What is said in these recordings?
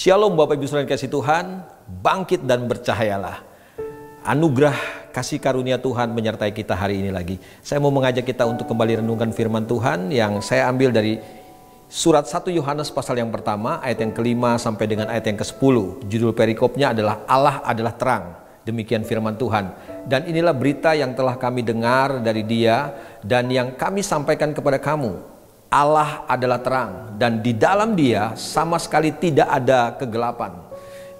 Shalom Bapak Ibu Saudara yang kasih Tuhan, bangkit dan bercahayalah. Anugerah kasih karunia Tuhan menyertai kita hari ini lagi. Saya mau mengajak kita untuk kembali renungkan firman Tuhan yang saya ambil dari surat 1 Yohanes pasal yang pertama, ayat yang kelima sampai dengan ayat yang ke-10. Judul perikopnya adalah Allah adalah terang. Demikian firman Tuhan. Dan inilah berita yang telah kami dengar dari Dia dan yang kami sampaikan kepada kamu. Allah adalah terang dan di dalam Dia sama sekali tidak ada kegelapan.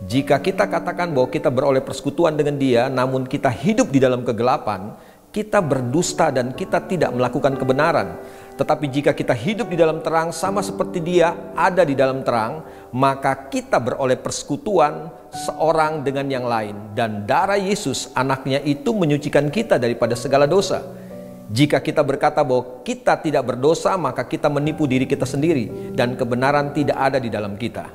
Jika kita katakan bahwa kita beroleh persekutuan dengan Dia, namun kita hidup di dalam kegelapan, kita berdusta dan kita tidak melakukan kebenaran. Tetapi jika kita hidup di dalam terang sama seperti Dia ada di dalam terang, maka kita beroleh persekutuan seorang dengan yang lain. Dan darah Yesus anaknya itu menyucikan kita daripada segala dosa. Jika kita berkata bahwa kita tidak berdosa, maka kita menipu diri kita sendiri dan kebenaran tidak ada di dalam kita.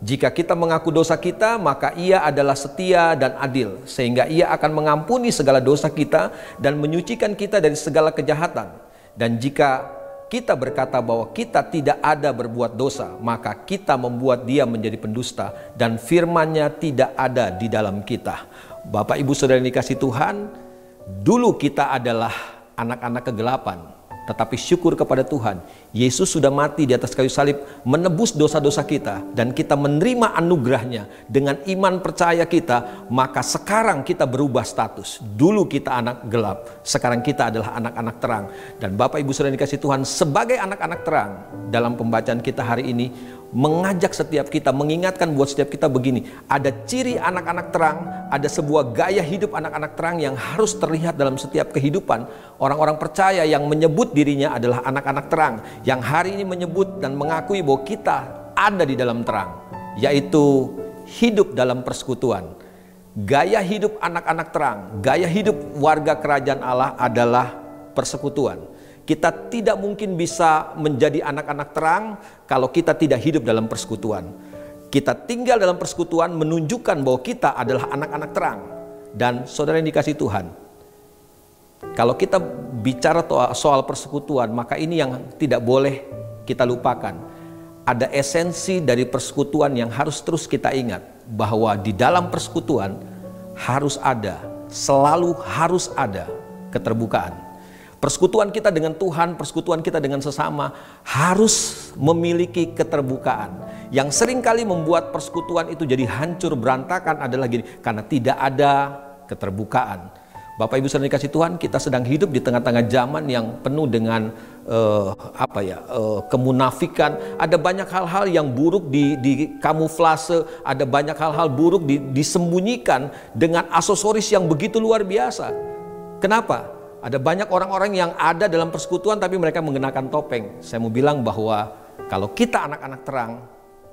Jika kita mengaku dosa kita, maka Ia adalah setia dan adil, sehingga Ia akan mengampuni segala dosa kita dan menyucikan kita dari segala kejahatan. Dan jika kita berkata bahwa kita tidak ada berbuat dosa, maka kita membuat Dia menjadi pendusta dan firman-Nya tidak ada di dalam kita. Bapak Ibu Saudara yang dikasihi Tuhan, dulu kita adalah anak-anak kegelapan, tetapi syukur kepada Tuhan, Yesus sudah mati di atas kayu salib menebus dosa-dosa kita dan kita menerima anugerahnya dengan iman percaya kita. Maka sekarang kita berubah status. Dulu kita anak gelap, sekarang kita adalah anak-anak terang. Dan Bapak Ibu Saudara yang dikasihi Tuhan, sebagai anak-anak terang, dalam pembacaan kita hari ini mengajak setiap kita, mengingatkan buat setiap kita begini, ada ciri anak-anak terang, ada sebuah gaya hidup anak-anak terang yang harus terlihat dalam setiap kehidupan orang-orang percaya yang menyebut dirinya adalah anak-anak terang, yang hari ini menyebut dan mengakui bahwa kita ada di dalam terang, yaitu hidup dalam persekutuan. Gaya hidup anak-anak terang, gaya hidup warga kerajaan Allah adalah persekutuan. Kita tidak mungkin bisa menjadi anak-anak terang kalau kita tidak hidup dalam persekutuan. Kita tinggal dalam persekutuan menunjukkan bahwa kita adalah anak-anak terang. Dan saudara yang dikasihi Tuhan, kalau kita bicara soal persekutuan, maka ini yang tidak boleh kita lupakan. Ada esensi dari persekutuan yang harus terus kita ingat, bahwa di dalam persekutuan harus ada, selalu harus ada keterbukaan. Persekutuan kita dengan Tuhan, persekutuan kita dengan sesama harus memiliki keterbukaan. Yang seringkali membuat persekutuan itu jadi hancur berantakan adalah gini, karena tidak ada keterbukaan. Bapak Ibu Saudara dikasihi Tuhan, kita sedang hidup di tengah-tengah zaman yang penuh dengan kemunafikan. Ada banyak hal-hal yang buruk di kamuflase, ada banyak hal-hal buruk disembunyikan dengan aksesoris yang begitu luar biasa. Kenapa? Ada banyak orang-orang yang ada dalam persekutuan tapi mereka mengenakan topeng. Saya mau bilang bahwa kalau kita anak-anak terang,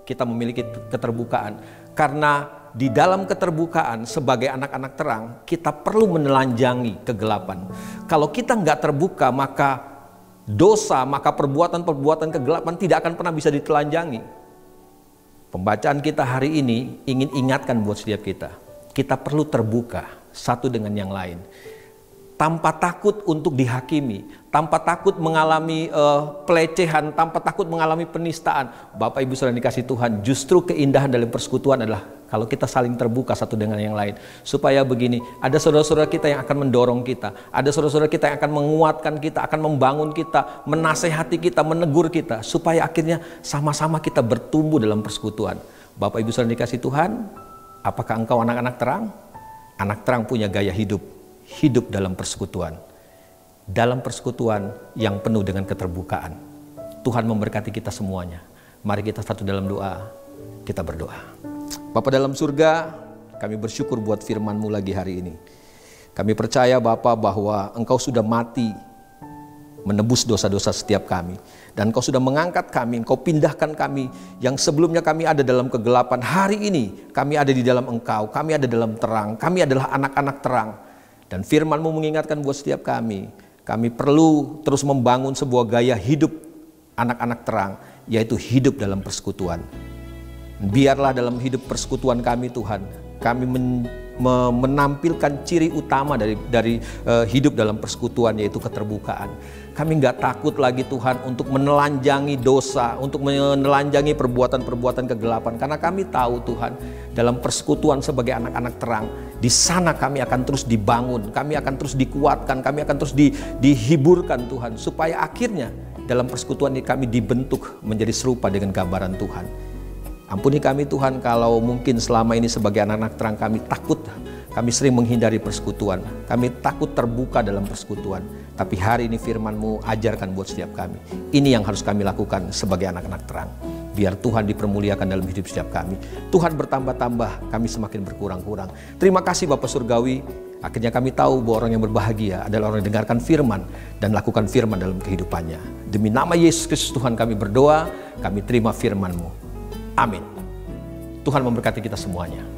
kita memiliki keterbukaan. Karena di dalam keterbukaan sebagai anak-anak terang, kita perlu menelanjangi kegelapan. Kalau kita nggak terbuka, maka dosa, maka perbuatan-perbuatan kegelapan tidak akan pernah bisa ditelanjangi. Pembacaan kita hari ini ingin ingatkan buat setiap kita. Kita perlu terbuka satu dengan yang lain. Tanpa takut untuk dihakimi, tanpa takut mengalami pelecehan, tanpa takut mengalami penistaan. Bapak Ibu Saudara dikasihi Tuhan, justru keindahan dalam persekutuan adalah kalau kita saling terbuka satu dengan yang lain. Supaya begini, ada saudara-saudara kita yang akan mendorong kita, ada saudara-saudara kita yang akan menguatkan kita, akan membangun kita, menasehati kita, menegur kita, supaya akhirnya sama-sama kita bertumbuh dalam persekutuan. Bapak Ibu Saudara dikasihi Tuhan, apakah engkau anak-anak terang? Anak terang punya gaya hidup dalam persekutuan. Dalam persekutuan yang penuh dengan keterbukaan. Tuhan memberkati kita semuanya. Mari kita satu dalam doa. Kita berdoa. Bapa dalam surga, kami bersyukur buat firman-Mu lagi hari ini. Kami percaya Bapa bahwa Engkau sudah mati menebus dosa-dosa setiap kami. Dan Engkau sudah mengangkat kami, Engkau pindahkan kami yang sebelumnya kami ada dalam kegelapan. Hari ini kami ada di dalam Engkau, kami ada dalam terang, kami adalah anak-anak terang. Dan firman-Mu mengingatkan buat setiap kami perlu terus membangun sebuah gaya hidup anak-anak terang, yaitu hidup dalam persekutuan. Biarlah dalam hidup persekutuan kami Tuhan, kami menampilkan ciri utama dari hidup dalam persekutuan, yaitu keterbukaan. Kami nggak takut lagi Tuhan untuk menelanjangi dosa, untuk menelanjangi perbuatan-perbuatan kegelapan. Karena kami tahu Tuhan, dalam persekutuan sebagai anak-anak terang, di sana kami akan terus dibangun, kami akan terus dikuatkan, kami akan terus dihiburkan Tuhan. Supaya akhirnya dalam persekutuan ini kami dibentuk menjadi serupa dengan gambaran Tuhan. Ampuni kami Tuhan kalau mungkin selama ini sebagai anak-anak terang kami takut. Kami sering menghindari persekutuan. Kami takut terbuka dalam persekutuan. Tapi hari ini firman-Mu ajarkan buat setiap kami. Ini yang harus kami lakukan sebagai anak-anak terang. Biar Tuhan dipermuliakan dalam hidup setiap kami. Tuhan bertambah-tambah, kami semakin berkurang-kurang. Terima kasih Bapak Surgawi. Akhirnya kami tahu bahwa orang yang berbahagia adalah orang yang dengarkan firman dan lakukan firman dalam kehidupannya. Demi nama Yesus Kristus Tuhan kami berdoa, kami terima firman-Mu. Amin. Tuhan memberkati kita semuanya.